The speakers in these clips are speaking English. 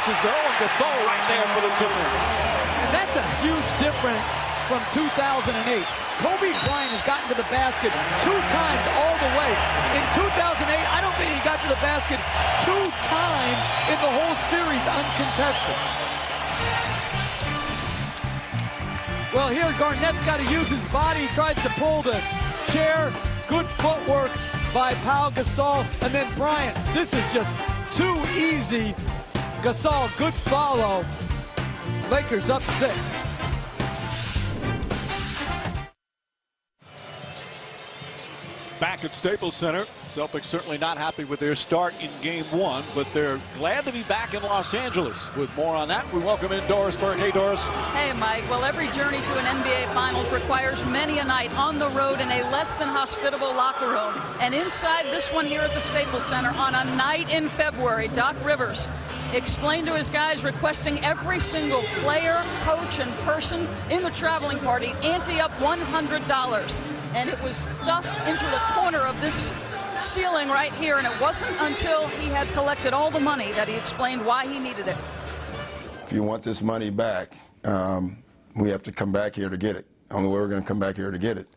misses though, and Gasol right there for the two-in. And that's a huge difference from 2008. Kobe Bryant has gotten to the basket 2 times all the way. In 2008, I don't think he got to the basket 2 times in the whole series uncontested. Well, here Garnett's got to use his body. He tries to pull the chair. Good footwork by Pau Gasol. And then Bryant. This is just too easy. Gasol, good follow. Lakers up 6. Back at Staples Center, Celtics certainly not happy with their start in Game 1, but they're glad to be back in Los Angeles. With more on that, we welcome in Doris Burke. Hey, Doris. Hey, Mike. Well, every journey to an NBA Finals requires many a night on the road in a less than hospitable locker room. And inside this one here at the Staples Center on a night in February, Doc Rivers explained to his guys, requesting every single player, coach, and person in the traveling party ante up $100. And it was stuffed into the corner of this ceiling right here, and it wasn't until he had collected all the money that he explained why he needed it. If you want this money back, we have to come back here to get it. Only way we're going to come back here to get it.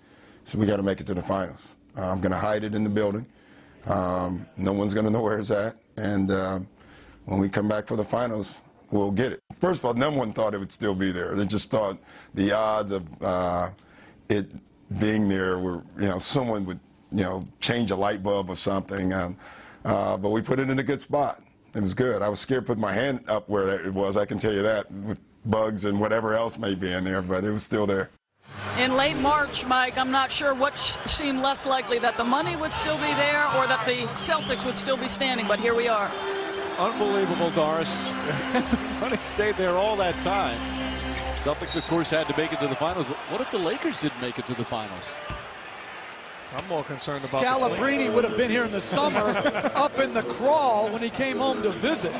So we got to make it to the finals. I'm going to hide it in the building. No one's going to know where it's at. And when we come back for the finals, we'll get it. First of all, no one thought it would still be there. They just thought the odds of it being there were, someone would, change a light bulb or something. But we put it in a good spot. It was good. I was scared to put my hand up where it was, I can tell you that, with bugs and whatever else may be in there, but it was still there. In late March, Mike, I'm not sure what seemed less likely, that the money would still be there or that the Celtics would still be standing, but here we are. Unbelievable, Doris. As the money stayed there all that time. Celtics, of course, had to make it to the finals. But what if the Lakers didn't make it to the finals? I'm more concerned about Scalabrine would have been here in the summer up in the crawl when he came home to visit.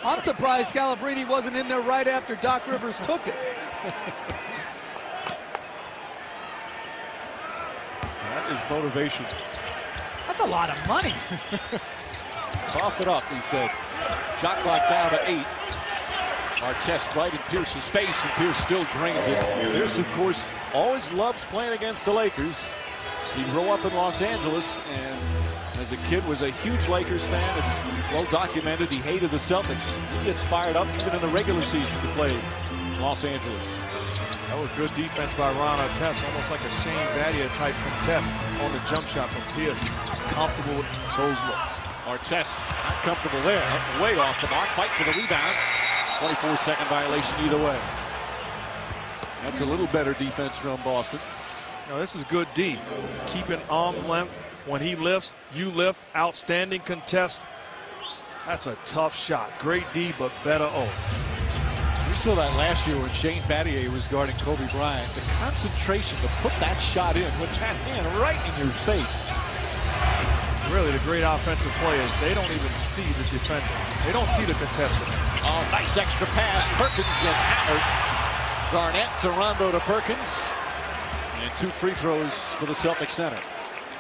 I'm surprised Scalabrine wasn't in there right after Doc Rivers took it. That is motivation. That's a lot of money. Cough it up, he said. Shot clock down to 8. Artest right in Pierce's face, and Pierce still drains it. Pierce, of course, always loves playing against the Lakers. He grew up in Los Angeles, and as a kid was a huge Lakers fan. It's well documented. He hated the Celtics. He gets fired up even in the regular season to play in Los Angeles. That was good defense by Ron Artest, almost like a Shane Battier type contest on the jump shot from Pierce. Comfortable with those looks. Artest not comfortable there. Way off the mark. Fight for the rebound. 24-second violation either way. That's a little better defense from Boston. No, this is good D. Keeping arm length. When he lifts, you lift. Outstanding contest. That's a tough shot. Great D, but better O. We saw that last year when Shane Battier was guarding Kobe Bryant. The concentration to put that shot in with that hand right in your face. Really, the great offensive players, they don't even see the defender. They don't see the contestant. Oh, nice extra pass. Perkins gets hammered. Garnett to Rondo to Perkins. And 2 free throws for the Celtics center.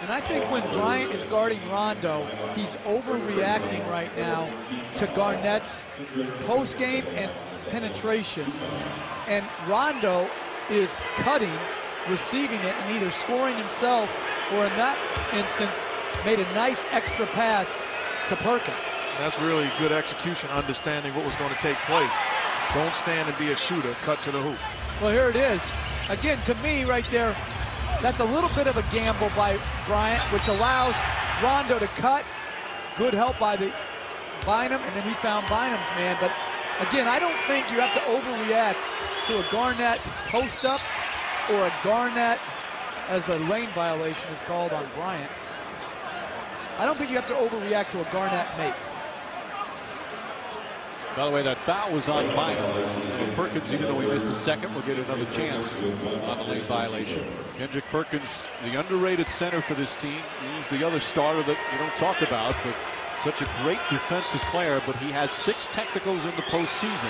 And I think when Bryant is guarding Rondo, he's overreacting right now to Garnett's post-game and penetration. And Rondo is cutting, receiving it, and either scoring himself or in that instance, made a nice extra pass to Perkins. That's really good execution, understanding what was going to take place. Don't stand and be a shooter, cut to the hoop. Well, here it is. Again, to me right there, that's a little bit of a gamble by Bryant, which allows Rondo to cut. Good help by the Bynum, and then he found Bynum's man. But again, I don't think you have to overreact to a Garnett post-up or a Garnett, as a lane violation is called on Bryant. I don't think you have to overreact to a Garnett make. By the way, that foul was on Bynum. And Perkins, even though he missed the second, will get another chance on the lane violation. Kendrick Perkins, the underrated center for this team. He's the other starter that you don't talk about, but Such a great defensive player, but he has 6 technicals in the postseason.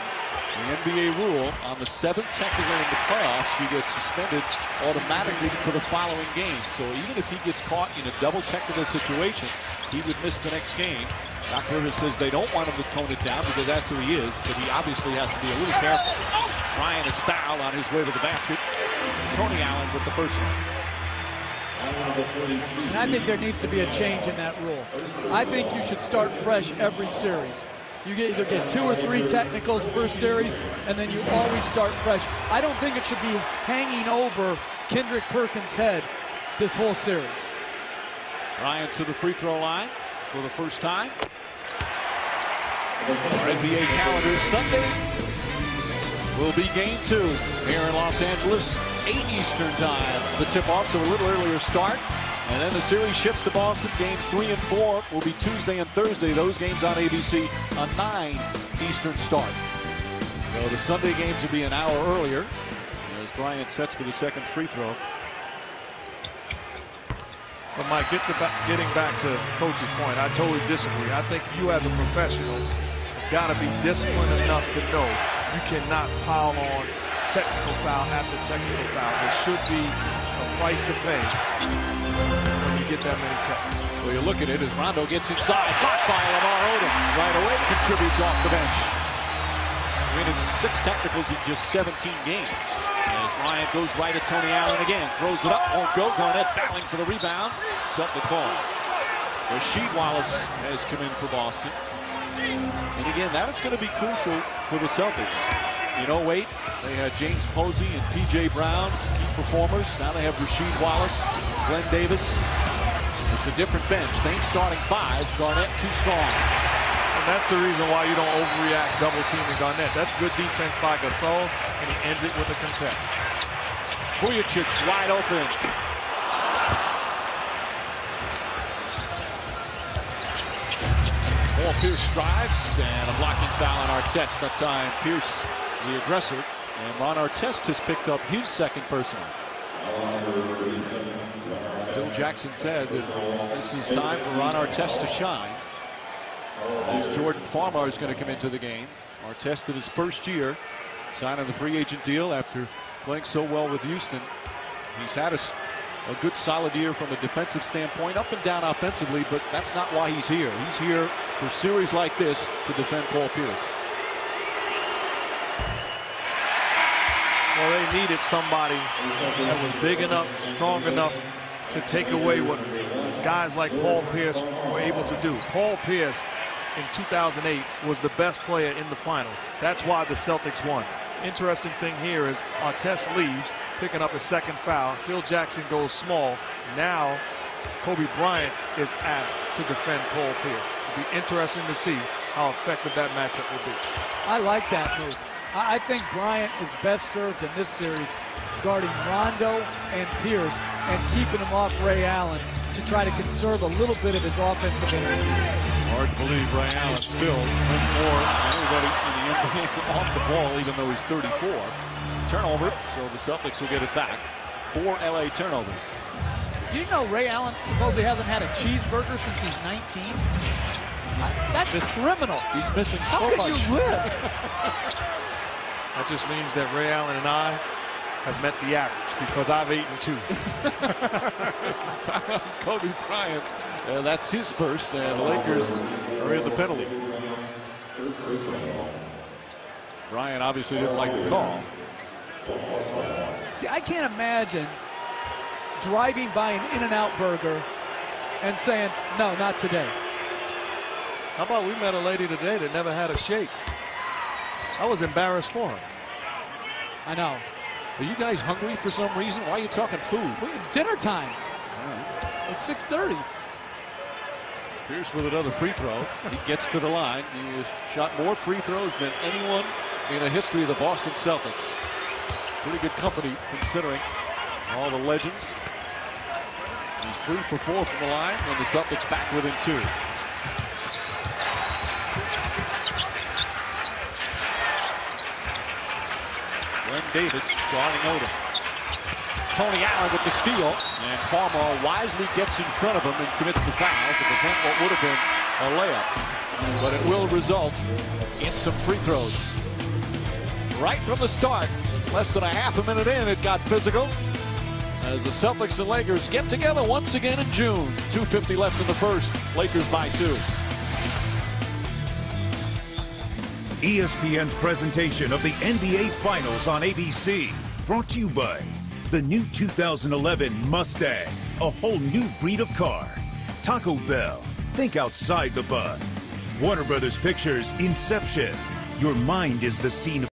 The NBA rule, on the 7th technical in the playoffs, you get suspended automatically for the following game. So even if he gets caught in a double technical situation, he would miss the next game. Doc Rivers says they don't want him to tone it down because that's who he is, but he obviously has to be a little careful. Bryant is fouled on his way to the basket. Tony Allen with the personal. And I think there needs to be a change in that rule. I think you should start fresh every series. You either get 2 or 3 technicals per series, and then you always start fresh. I don't think it should be hanging over Kendrick Perkins' head this whole series. Bryant to the free throw line for the first time. Our NBA calendar Sunday will be game 2 here in Los Angeles, 8 Eastern time. The tip-off, so a little earlier start. And then the series shifts to Boston. Games 3 and 4 will be Tuesday and Thursday. Those games on ABC, a 9 Eastern start. So the Sunday games will be an hour earlier as Bryant sets for the second free throw. But Mike, getting back to Coach's point, I totally disagree. I think you as a professional got to be disciplined enough to know you cannot pile on technical foul after technical foul. There should be a price to pay when you get that many techs. Well, you look at it as Rondo gets inside, blocked by Lamar Odom. Right away contributes off the bench. Winning 6 technicals in just 17 games. As Bryant goes right at Tony Allen again. Throws it up, won't go. Garnett battling for the rebound. Celtic ball. Rasheed Wallace has come in for Boston. And again, that's going to be crucial for the Celtics. In 08, they had James Posey and P.J. Brown, key performers. Now they have Rasheed Wallace, Glenn Davis. It's a different bench. Same starting 5. Garnett too strong. And that's the reason why you don't overreact double teaming Garnett. That's good defense by Gasol, and he ends it with a contest. Vujacic wide open. Paul Pierce drives, and a blocking foul on Artest. That time Pierce the aggressor, and Ron Artest has picked up his second personal. Phil Jackson said that this is time for Ron Artest to shine. As Jordan Farmar is going to come into the game. Artest in his first year, signing the free agent deal after playing so well with Houston. He's had a good solid year from a defensive standpoint, up and down offensively, but that's not why he's here. He's here for series like this to defend Paul Pierce. Well, they needed somebody that was big enough, strong enough to take away what guys like Paul Pierce were able to do. Paul Pierce in 2008 was the best player in the finals. That's why the Celtics won. Interesting thing here is Artest leaves, picking up his second foul. Phil Jackson goes small. Now Kobe Bryant is asked to defend Paul Pierce. It'll be interesting to see how effective that matchup will be. I like that move. I think Bryant is best served in this series guarding Rondo and Pierce and keeping him off Ray Allen to try to conserve a little bit of his offensive energy. Hard to believe Ray Allen still wins more than anybody in the NBA off the ball, even though he's 34. Turnover, so the Celtics will get it back. 4 LA turnovers. Do you know Ray Allen supposedly hasn't had a cheeseburger since he's 19? That's criminal. He's missing so much. much. How can you live? That just means that Ray Allen and I have met the average because I've eaten 2. Kobe Bryant, that's his first, and the Lakers are in the penalty. Bryant obviously didn't like the call. See, I can't imagine driving by an In-N-Out burger and saying, no, not today. How about we met a lady today that never had a shake? I was embarrassed for her. I know. Are you guys hungry for some reason? Why are you talking food? It's dinner time. It's 6:30. Pierce with another free throw. He gets to the line. He has shot more free throws than anyone in the history of the Boston Celtics. Pretty good company considering all the legends. He's 3 for 4 from the line, and the Celtics back within 2. Glenn Davis guarding Odom. Tony Allen with the steal, and Farmar wisely gets in front of him and commits the foul to prevent what would have been a layup, but it will result in some free throws. Right from the start, less than a half a minute in, it got physical as the Celtics and Lakers get together once again in June. 2:50 left in the first. Lakers by 2. ESPN's presentation of the NBA Finals on ABC, brought to you by the new 2011 Mustang, a whole new breed of car. Taco Bell, think outside the bun. Warner Brothers Pictures, Inception, your mind is the scene of